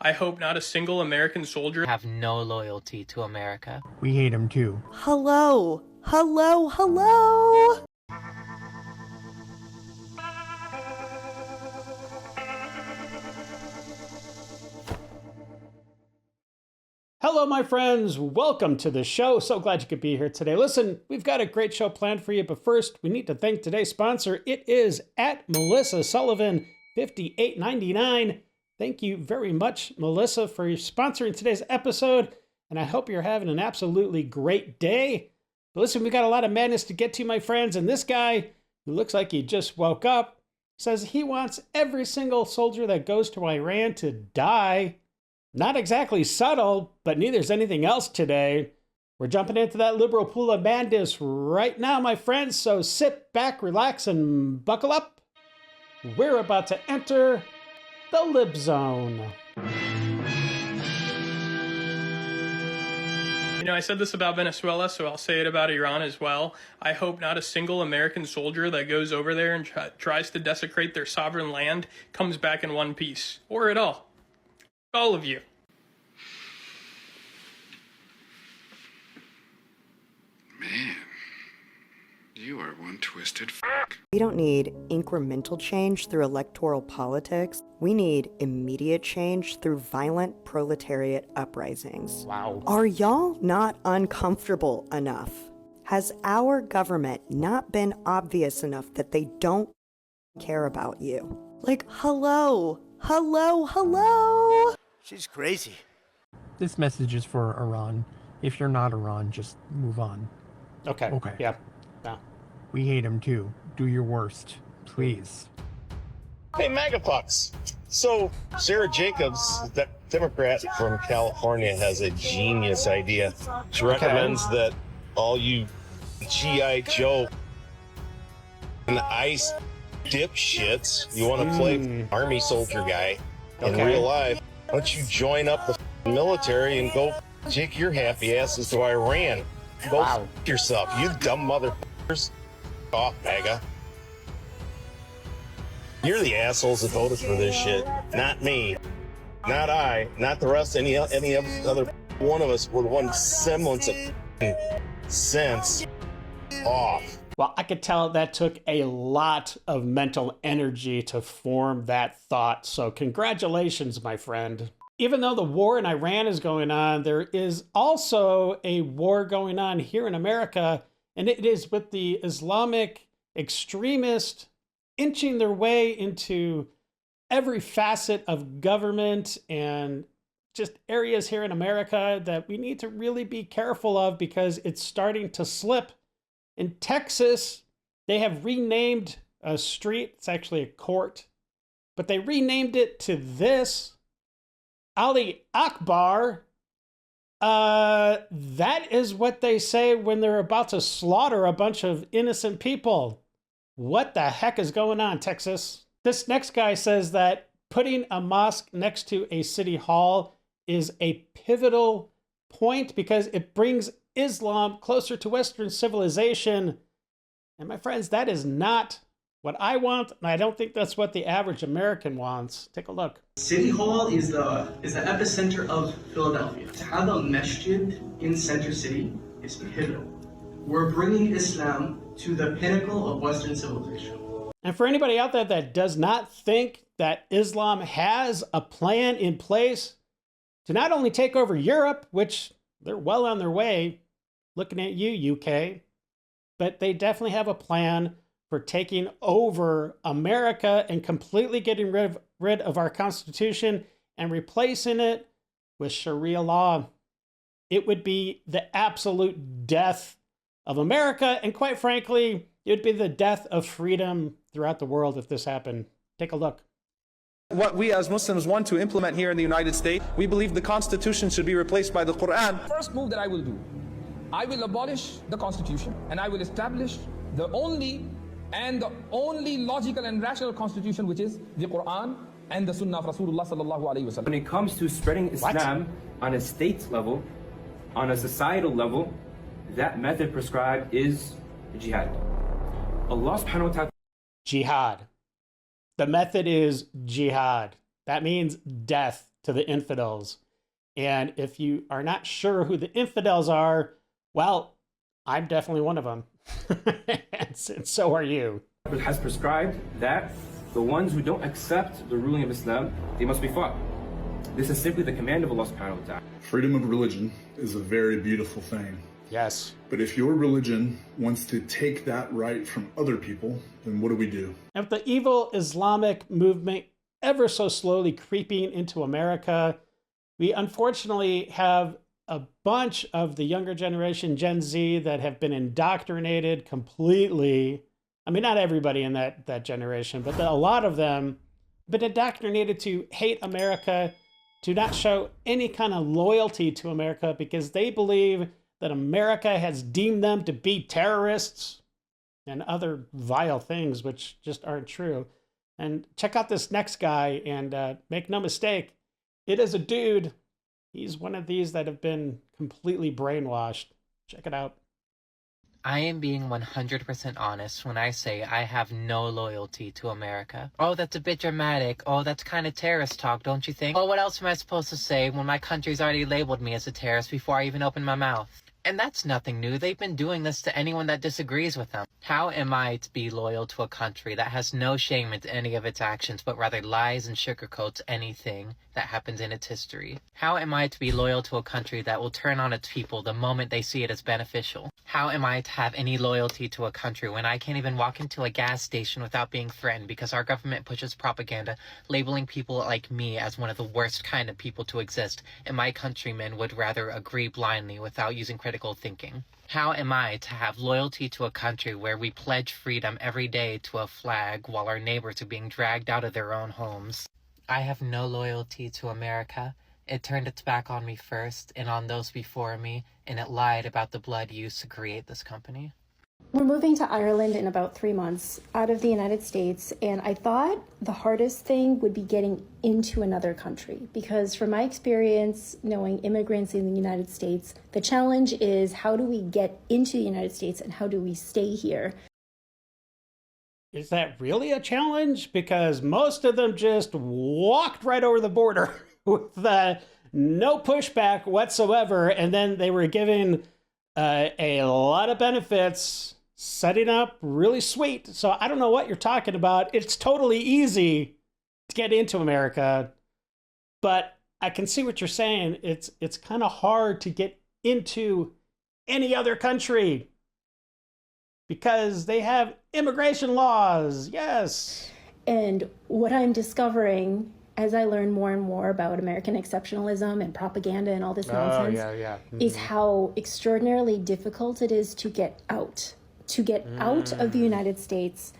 I hope not a single American soldier have no loyalty to America. We hate him too. Hello, hello, hello. Hello, my friends. Welcome to the show. So glad you could be here today. Listen, we've got a great show planned for you, but first, we need to thank today's sponsor. It is at Melissa Sullivan, $58.99. Thank you very much, Melissa, for sponsoring today's episode, and I hope you're having an absolutely great day. But listen, we got a lot of madness to get to, my friends, and this guy, who looks like he just woke up, says he wants every single soldier that goes to Iran to die. Not exactly subtle, but neither is anything else today. We're jumping into that liberal pool of madness right now, my friends, so sit back, relax, and buckle up. We're about to enter the Lib Zone. You know, I said this about Venezuela, so I'll say it about Iran as well. I hope not a single American soldier that goes over there and tries to desecrate their sovereign land comes back in one piece, or at all. All of you. Man, you are one twisted f***. We don't need incremental change through electoral politics. We need immediate change through violent proletariat uprisings. Wow. Are y'all not uncomfortable enough? Has our government not been obvious enough that they don't care about you? Like, hello, hello, hello. She's crazy. This message is for Iran. If you're not Iran, just move on. Okay. Yeah. We hate him too. Do your worst, please. Hey, MAGAPucks. So, Sarah Jacobs, that Democrat from California, has a genius idea. She recommends that all you G.I. Joe and ICE dipshits, you want to play Army soldier guy in real life, why don't you join up the military and go take your happy asses to Iran? Go f yourself, you dumb motherfuckers. Off, MAGA. You're the assholes that voted for this shit, not me, not I, not the rest, any other one of us with one semblance of sense. Off. Well, I could tell that took a lot of mental energy to form that thought, so congratulations, my friend. Even though the war in Iran is going on, there is also a war going on here in America, and it is with the Islamic extremists inching their way into every facet of government and just areas here in America that we need to really be careful of because it's starting to slip. In Texas, they have renamed a street. It's actually a court, but they renamed it to this. Ali Akbar. That is what they say when they're about to slaughter a bunch of innocent people. What the heck is going on, Texas? This next guy says that putting a mosque next to a city hall is a pivotal point because it brings Islam closer to Western civilization. And my friends, that is not what I want, and I don't think that's what the average American wants. Take a look. City Hall is the epicenter of Philadelphia. To have a masjid in Center City is pivotal. We're bringing Islam to the pinnacle of Western civilization. And for anybody out there that does not think that Islam has a plan in place to not only take over Europe, which they're well on their way, looking at you, UK, but they definitely have a plan for taking over America and completely getting rid of our Constitution and replacing it with Sharia law. It would be the absolute death of America, and quite frankly, it would be the death of freedom throughout the world if this happened. Take a look. What we as Muslims want to implement here in the United States, we believe the Constitution should be replaced by the Quran. First move that I will do, I will abolish the Constitution and I will establish the only logical and rational Constitution, which is the Quran and the Sunnah of Rasulullah sallallahu alaihi wasallam. When it comes to spreading Islam on a state level, on a societal level, that method prescribed is jihad. Allah subhanahu wa ta'ala. Jihad. The method is jihad. That means death to the infidels. And if you are not sure who the infidels are, well, I'm definitely one of them. and so are you. It has prescribed that the ones who don't accept the ruling of Islam, they must be fought. This is simply the command of Allah subhanahu wa ta'ala. Freedom of religion is a very beautiful thing. Yes. But if your religion wants to take that right from other people, then what do? And with the evil Islamic movement ever so slowly creeping into America, we unfortunately have a bunch of the younger generation, Gen Z, that have been indoctrinated completely. I mean, not everybody in that generation, but a lot of them have been indoctrinated to hate America, to not show any kind of loyalty to America because they believe that America has deemed them to be terrorists and other vile things, which just aren't true. And check out this next guy, and make no mistake, it is a dude. He's one of these that have been completely brainwashed. Check it out. I am being 100% honest when I say I have no loyalty to America. Oh, that's a bit dramatic. Oh, that's kind of terrorist talk, don't you think? Oh, what else am I supposed to say when my country's already labeled me as a terrorist before I even open my mouth? And that's nothing new. They've been doing this to anyone that disagrees with them. How am I to be loyal to a country that has no shame in any of its actions, but rather lies and sugarcoats anything that happens in its history? How am I to be loyal to a country that will turn on its people the moment they see it as beneficial? How am I to have any loyalty to a country when I can't even walk into a gas station without being threatened because our government pushes propaganda labeling people like me as one of the worst kind of people to exist, and my countrymen would rather agree blindly without using critical thinking? How am I to have loyalty to a country where we pledge freedom every day to a flag while our neighbors are being dragged out of their own homes? I have no loyalty to America. It turned its back on me first and on those before me, and it lied about the blood used to create this company. We're moving to Ireland in about 3 months out of the United States, and I thought the hardest thing would be getting into another country because from my experience knowing immigrants in the United States, the challenge is how do we get into the United States and how do we stay here? Is that really a challenge? Because most of them just walked right over the border with no pushback whatsoever, and then they were given a lot of benefits, setting up really sweet. So I don't know what you're talking about. It's totally easy to get into America, but I can see what you're saying. It's kind of hard to get into any other country because they have immigration laws. Yes. And what I'm discovering as I learn more and more about American exceptionalism and propaganda and all this nonsense is how extraordinarily difficult it is to get out. To get out of the United States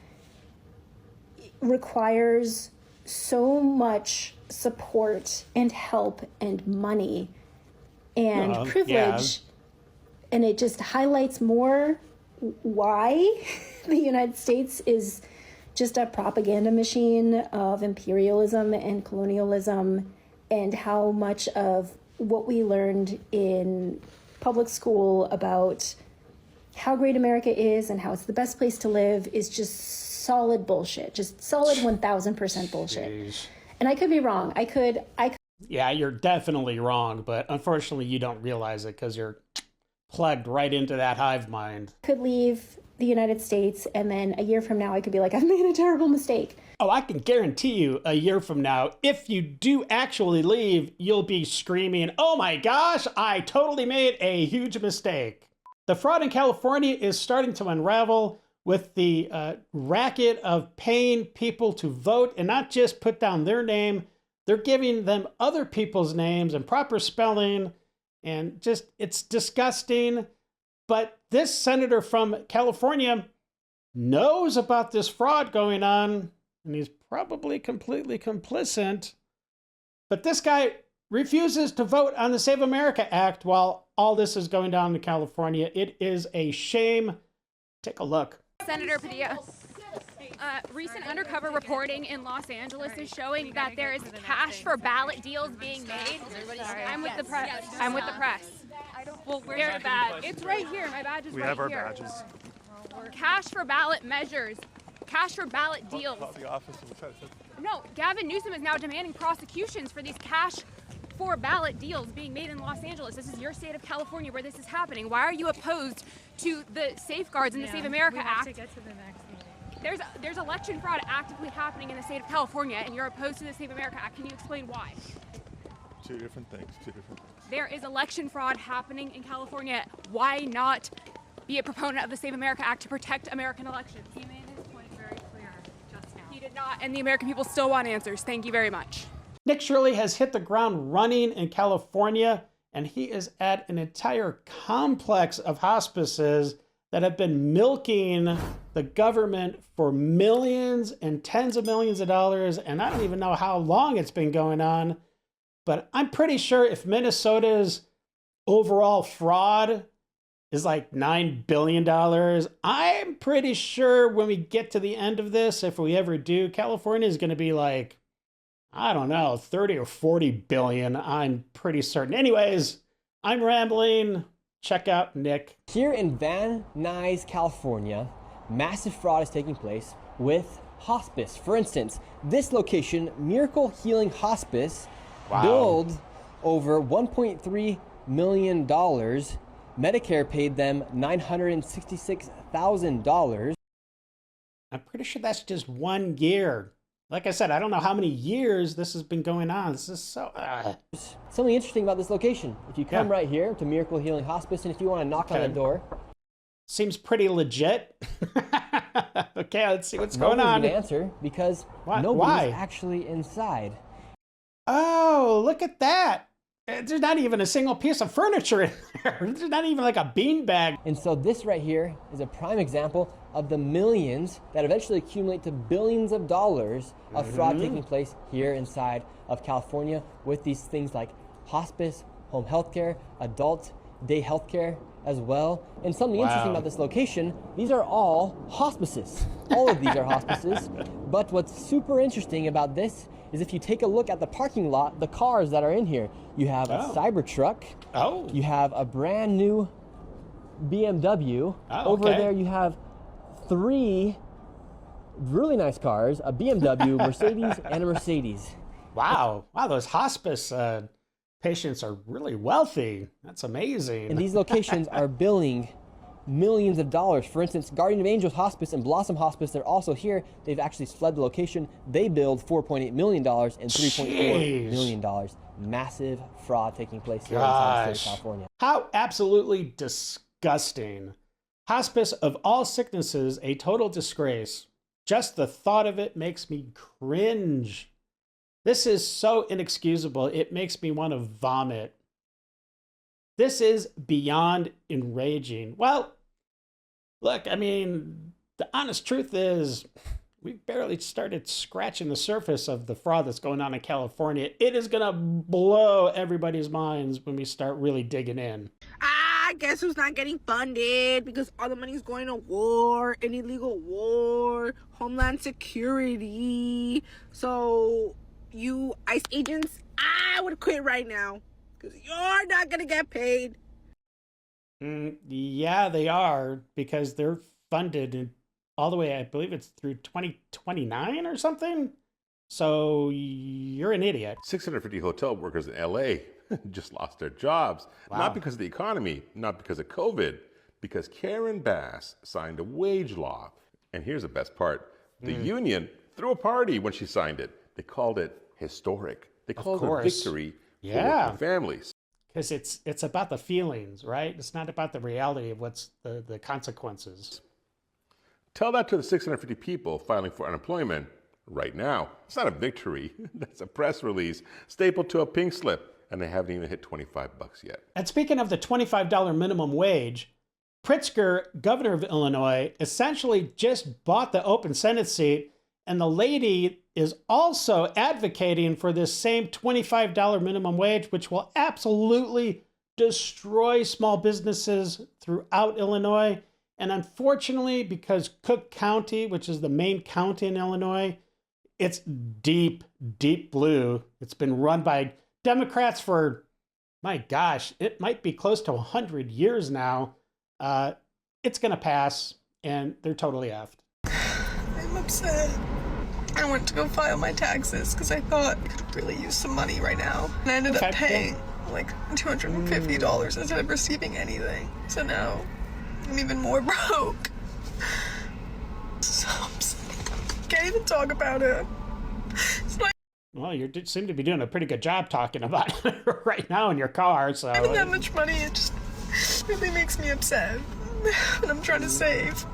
requires so much support and help and money and privilege. And it just highlights more why the United States is just a propaganda machine of imperialism and colonialism, and how much of what we learned in public school about how great America is and how it's the best place to live is just solid bullshit, just solid 1000% bullshit. Jeez. And I could be wrong. I could. Yeah, you're definitely wrong, but unfortunately you don't realize it because you're plugged right into that hive mind. Could leave the United States, and then a year from now I could be like, I've made a terrible mistake. Oh, I can guarantee you a year from now, if you do actually leave, you'll be screaming, oh my gosh, I totally made a huge mistake. The fraud in California is starting to unravel with the racket of paying people to vote and not just put down their name. They're giving them other people's names and proper spelling, and just, it's disgusting. But this senator from California knows about this fraud going on, and he's probably completely complicit. But this guy refuses to vote on the Save America Act while all this is going down in California. It is a shame. Take a look. Senator Padilla, recent undercover reporting in Los Angeles is showing that there is cash for ballot deals being made. I'm with the press. I'm with the press. Well, where's the badge? It's right here. My badge is right here. We have our badges. Cash for ballot measures. Cash for ballot deals. No, Gavin Newsom is now demanding prosecutions for these cash for ballot deals being made in Los Angeles. This is your state of California where this is happening. Why are you opposed to the safeguards in the Save America Act? To get to the next meeting. There's election fraud actively happening in the state of California, and you're opposed to the Save America Act. Can you explain why? Two different things. There is election fraud happening in California. Why not be a proponent of the Save America Act to protect American elections? He made his point very clear just now. He did not, and the American people still want answers. Thank you very much. Nick Shirley has hit the ground running in California, and he is at an entire complex of hospices that have been milking the government for millions and tens of millions of dollars, and I don't even know how long it's been going on. But I'm pretty sure if Minnesota's overall fraud is like $9 billion, I'm pretty sure when we get to the end of this, if we ever do, California is going to be like, I don't know, 30 or 40 billion. I'm pretty certain. Anyways, I'm rambling. Check out Nick. Here in Van Nuys, California, massive fraud is taking place with hospice. For instance, this location, Miracle Healing Hospice, billed over $1.3 million. Medicare paid them $966,000. I'm pretty sure that's just 1 year. Like I said, I don't know how many years this has been going on. This is so... Something interesting about this location. If you come right here to Miracle Healing Hospice, and if you want to knock on the door... Seems pretty legit. Okay, let's see what's going on. Nobody's gonna answer because nobody's actually inside. Oh, look at that. There's not even a single piece of furniture in there. There's not even like a beanbag. And so this right here is a prime example of the millions that eventually accumulate to billions of dollars of fraud taking place here inside of California with these things like hospice, home health care, adult day health care as well. And something interesting about this location, these are all hospices. All of these are hospices. But what's super interesting about this is if you take a look at the parking lot, the cars that are in here, you have a Cybertruck. You have a brand new BMW. Over there you have 3 really nice cars, a BMW, Mercedes, and a Mercedes. Wow, those hospice patients are really wealthy. That's amazing. And these locations are billing millions of dollars. For instance, Guardian of Angels Hospice and Blossom Hospice, they're also here. They've actually fled the location. They billed $4.8 million and $3.4 million. Massive fraud taking place here inside the state of California. How absolutely disgusting. Hospice of all sicknesses, a total disgrace. Just the thought of it makes me cringe. This is so inexcusable. It makes me want to vomit. This is beyond enraging. Well, look, I mean, the honest truth is we've barely started scratching the surface of the fraud that's going on in California. It is going to blow everybody's minds when we start really digging in. Guess who's not getting funded because all the money's going to war, an illegal war, Homeland Security. So you ICE agents, I would quit right now because you're not going to get paid. Yeah, they are, because they're funded all the way, I believe it's through 2029 or something. So you're an idiot. 650 hotel workers in LA just lost their jobs. Wow. Not because of the economy, not because of COVID, because Karen Bass signed a wage law. And here's the best part. The union threw a party when she signed it. They called it historic. They called it a victory for working families. Because it's about the feelings, right? It's not about the reality of what's the consequences. Tell that to the 650 people filing for unemployment right now. It's not a victory. That's a press release stapled to a pink slip, and they haven't even hit $25 yet. And speaking of the $25 minimum wage, Pritzker, governor of Illinois, essentially just bought the open Senate seat, and the lady is also advocating for this same $25 minimum wage, which will absolutely destroy small businesses throughout Illinois. And unfortunately, because Cook County, which is the main county in Illinois, it's deep, deep blue. It's been run by Democrats for, my gosh, it might be close to 100 years now. It's going to pass, and they're totally effed. I'm upset. I went to go file my taxes because I thought I could really use some money right now. And I ended up paying like $250 instead of receiving anything. So now I'm even more broke. So can't even talk about it. Well, you seem to be doing a pretty good job talking about it right now in your car, so... Having that much money, it just really makes me upset. And I'm trying to save.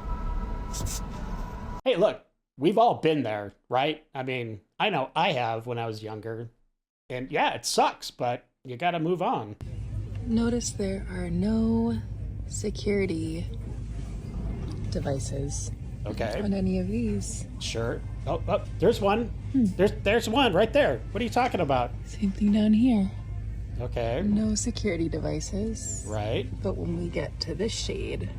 Hey, look, we've all been there, right? I mean, I know I have when I was younger. And yeah, it sucks, but you gotta move on. Notice there are no security devices on any of these. Sure. Oh, there's one. There's one right there. What are you talking about? Same thing down here. Okay. No security devices. Right. But when we get to this shade.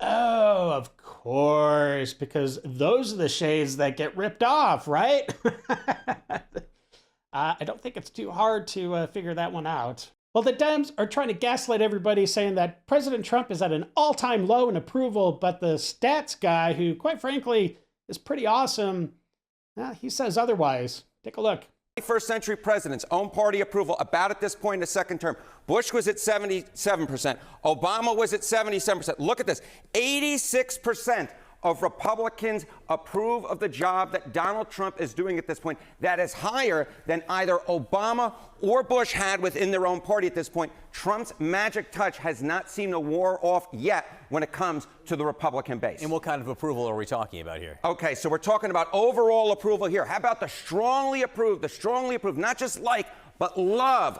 Oh, of course, because those are the shades that get ripped off, right? I don't think it's too hard to figure that one out. Well, the Dems are trying to gaslight everybody, saying that President Trump is at an all-time low in approval, but the stats guy, who, quite frankly, is pretty awesome, he says otherwise. Take a look. 21st century president's own party approval about at this point in the second term. Bush was at 77%. Obama was at 77%. Look at this. 86% of Republicans approve of the job that Donald Trump is doing at this point. That is higher than either Obama or Bush had within their own party at this point. Trump's magic touch has not seemed to wear off yet when it comes to the Republican base. And what kind of approval are we talking about here? Okay, so we're talking about overall approval here. How about the strongly approved, not just like, but love.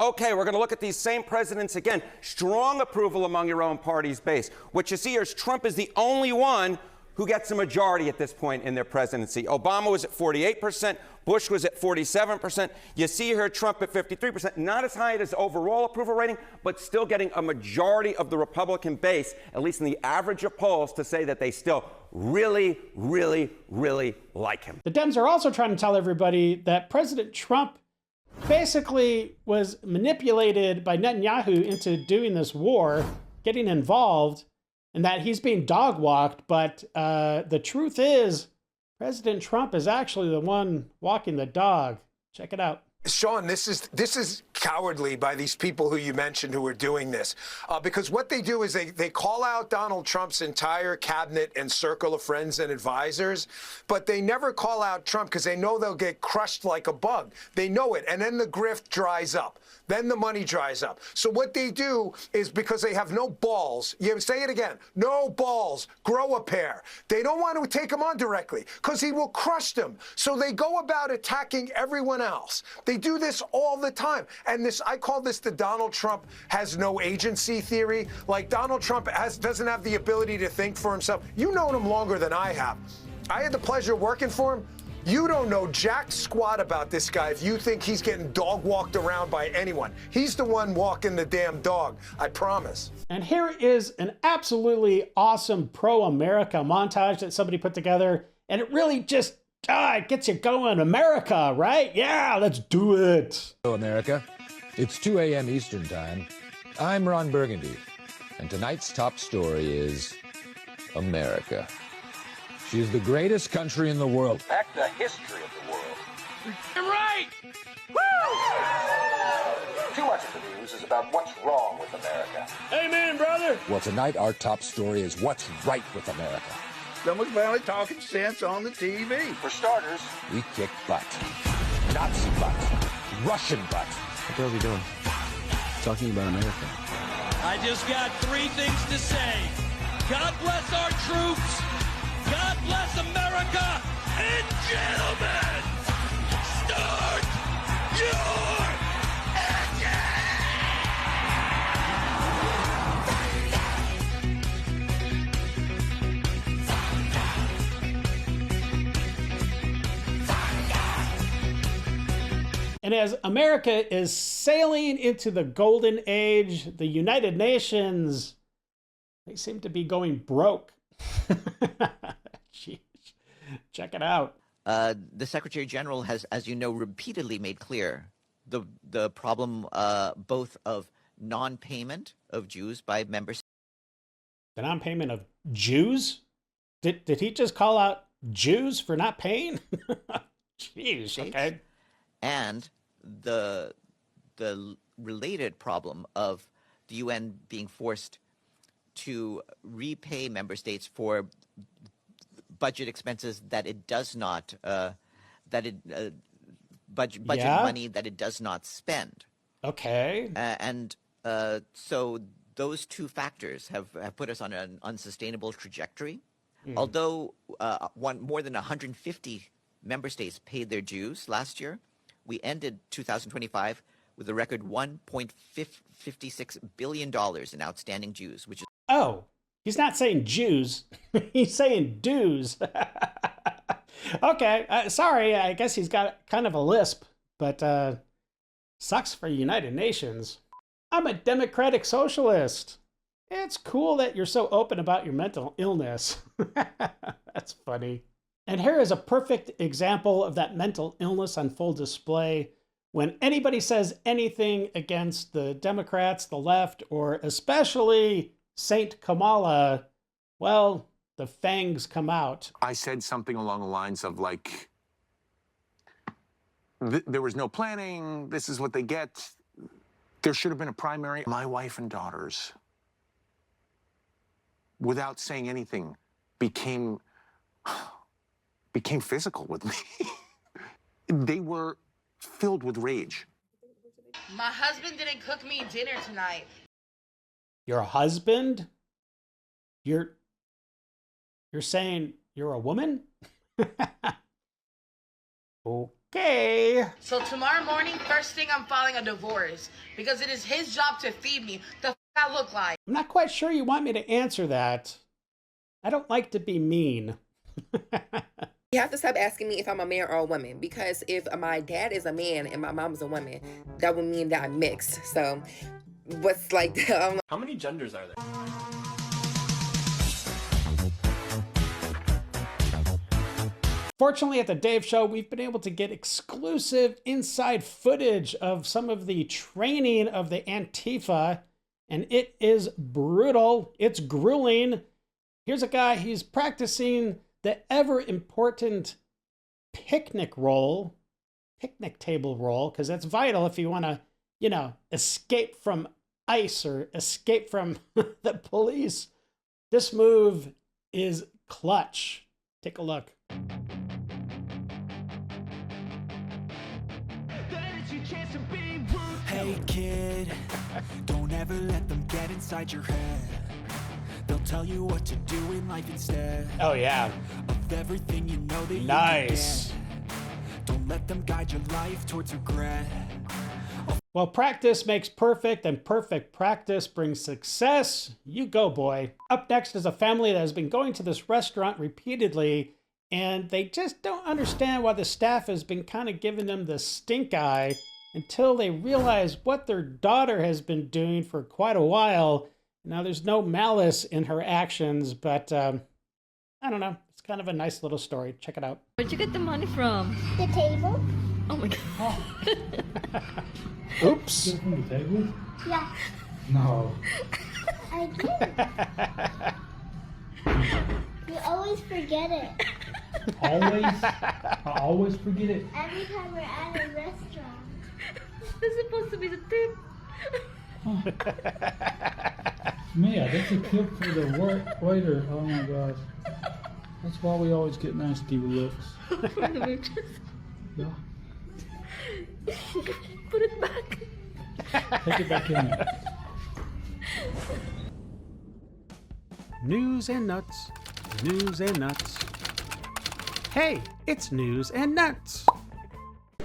Okay, we're going to look at these same presidents again. Strong approval among your own party's base. What you see here is Trump is the only one who gets a majority at this point in their presidency. Obama was at 48%. Bush was at 47%. You see here Trump at 53%. Not as high as overall approval rating, but still getting a majority of the Republican base, at least in the average of polls, to say that they still really, really, really like him. The Dems are also trying to tell everybody that President Trump basically was manipulated by Netanyahu into doing this war, getting involved, and that he's being dog-walked. But the truth is, President Trump is actually the one walking the dog. Check it out. Sean, this is cowardly by these people who you mentioned who are doing this. Because what they do is they call out Donald Trump's entire cabinet and circle of friends and advisors, but they never call out Trump because they know they'll get crushed like a bug. They know it. And then the grift dries up. Then the money dries up. So what they do is, because they have no balls, say it again, no balls, grow a pair. They don't want to take him on directly because he will crush them. So they go about attacking everyone else. They do this all the time. And this, I call this the Donald Trump has no agency theory. Like Donald Trump doesn't have the ability to think for himself. You've known him longer than I have. I had the pleasure of working for him. You don't know jack squat about this guy if you think he's getting dog walked around by anyone. He's the one walking the damn dog, I promise. And here is an absolutely awesome pro-America montage that somebody put together. And it really just it gets you going. America, right? Yeah, let's do it. Hello, America. It's 2 a.m. Eastern Time. I'm Ron Burgundy. And tonight's top story is America. She is the greatest country in the world. Back the history of the world. I'm right! Woo! Too much of the news is about what's wrong with America. Amen, brother! Well, tonight our top story is what's right with America. Someone's finally talking sense on the TV. For starters, we kick butt. Nazi butt. Russian butt. What the hell are we doing? Talking about America. I just got 3 things to say. God bless our troops. God bless America. And gentlemen, start your engine! And as America is sailing into the golden age, the United Nations, they seem to be going broke. Jeez. Check it out. The Secretary General has, as you know, repeatedly made clear the problem both of non-payment of Jews by member states. The non-payment of Jews? Did he just call out Jews for not paying? Jeez, okay. And the related problem of the UN being forced to repay member states for budget expenses that it does not budget money that it does not spend. Okay. So those two factors have put us on an unsustainable trajectory. Although more than 150 member states paid their dues last year, we ended 2025 with a record $1.56 billion in outstanding dues, which is... Oh, he's not saying Jews. He's saying dues. Okay, sorry, I guess he's got kind of a lisp, but sucks for United Nations. I'm a democratic socialist. It's cool that you're so open about your mental illness. That's funny. And here is a perfect example of that mental illness on full display. When anybody says anything against the Democrats, the left, or especially Saint Kamala, well, the fangs come out. I said something along the lines of like, there was no planning, this is what they get. There should have been a primary. My wife and daughters, without saying anything, became physical with me. They were filled with rage. My husband didn't cook me dinner tonight. Your husband? You're saying you're a woman? Okay. So tomorrow morning, first thing, I'm filing a divorce because it is his job to feed me. The I look like. I'm not quite sure you want me to answer that. I don't like to be mean. You have to stop asking me if I'm a man or a woman, because if my dad is a man and my mom is a woman, that would mean that I'm mixed. So what's like... How many genders are there? Fortunately, at the Dave Show, we've been able to get exclusive inside footage of some of the training of the Antifa, and it is brutal. It's grueling. Here's a guy, he's practicing the ever-important picnic table roll, because that's vital if you want to, escape from ICE or escape from the police. This move is clutch. Take a look. Hey kid, don't ever let them get inside your head. They'll tell you what to do in life instead. Oh yeah. Of everything you know that nice. You can get. Don't let them guide your life towards regret. Well, practice makes perfect, and perfect practice brings success. You go, boy. Up next is a family that has been going to this restaurant repeatedly, and they just don't understand why the staff has been kind of giving them the stink eye until they realize what their daughter has been doing for quite a while. Now, there's no malice in her actions, but I don't know. It's kind of a nice little story. Check it out. Where'd you get the money from? The table. Oh my God. Oops. From the table? Yeah. No. I did. You always forget it. Always? I always forget it. Every time we're at a restaurant. It's supposed to be the tip. Mia, that's a tip for the waiter. Oh my gosh. That's why we always get nasty looks. Yeah. Put it back. Take it back in there. News and nuts. News and nuts. Hey, it's news and nuts.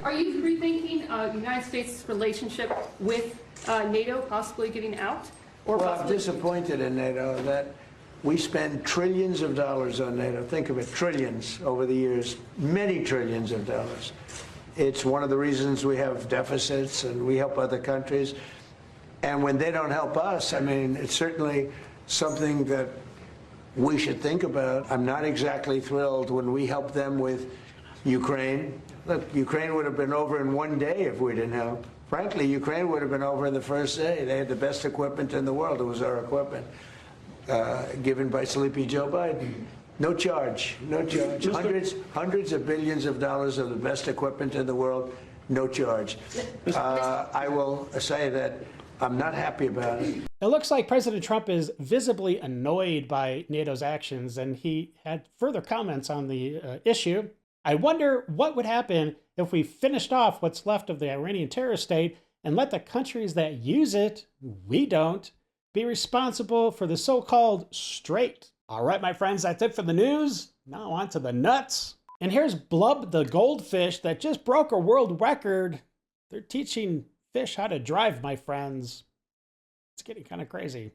Are you rethinking the United States' relationship with NATO, possibly getting out? Well, I'm disappointed in NATO that we spend trillions of dollars on NATO. Think of it, trillions over the years, many trillions of dollars. It's one of the reasons we have deficits and we help other countries. And when they don't help us, I mean, it's certainly something that we should think about. I'm not exactly thrilled when we help them with Ukraine. Look, Ukraine would have been over in one day if we didn't help. Frankly, Ukraine would have been over in the first day. They had the best equipment in the world. It was our equipment, given by Sleepy Joe Biden. No charge, no charge. Hundreds of billions of dollars of the best equipment in the world, no charge. I will say that I'm not happy about it. It looks like President Trump is visibly annoyed by NATO's actions, and he had further comments on the issue. I wonder what would happen if we finished off what's left of the Iranian terror state and let the countries that use it, we don't, be responsible for the so-called strait. All right, my friends, that's it for the news. Now on to the nuts. And here's Blub the goldfish that just broke a world record. They're teaching fish how to drive, my friends. It's getting kind of crazy.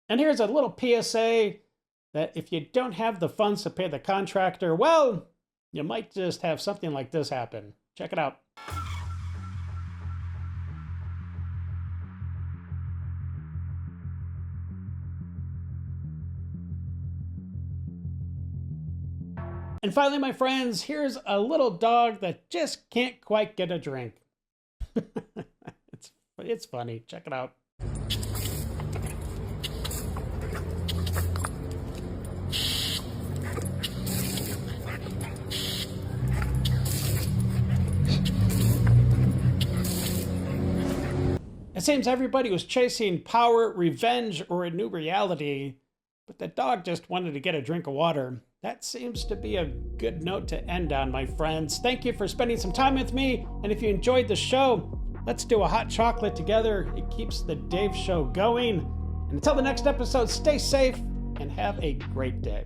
And here's a little PSA that if you don't have the funds to pay the contractor, well, you might just have something like this happen. Check it out. And finally, my friends, here's a little dog that just can't quite get a drink. It's funny. Check it out. It seems everybody was chasing power, revenge, or a new reality, but the dog just wanted to get a drink of water. That seems to be a good note to end on, my friends. Thank you for spending some time with me, and if you enjoyed the show, let's do a hot chocolate together. It keeps the Dave Show going. And until the next episode, stay safe and have a great day.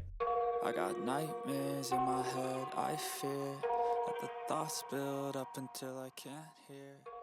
I got nightmares in my head, I fear that the thoughts build up until I can't hear.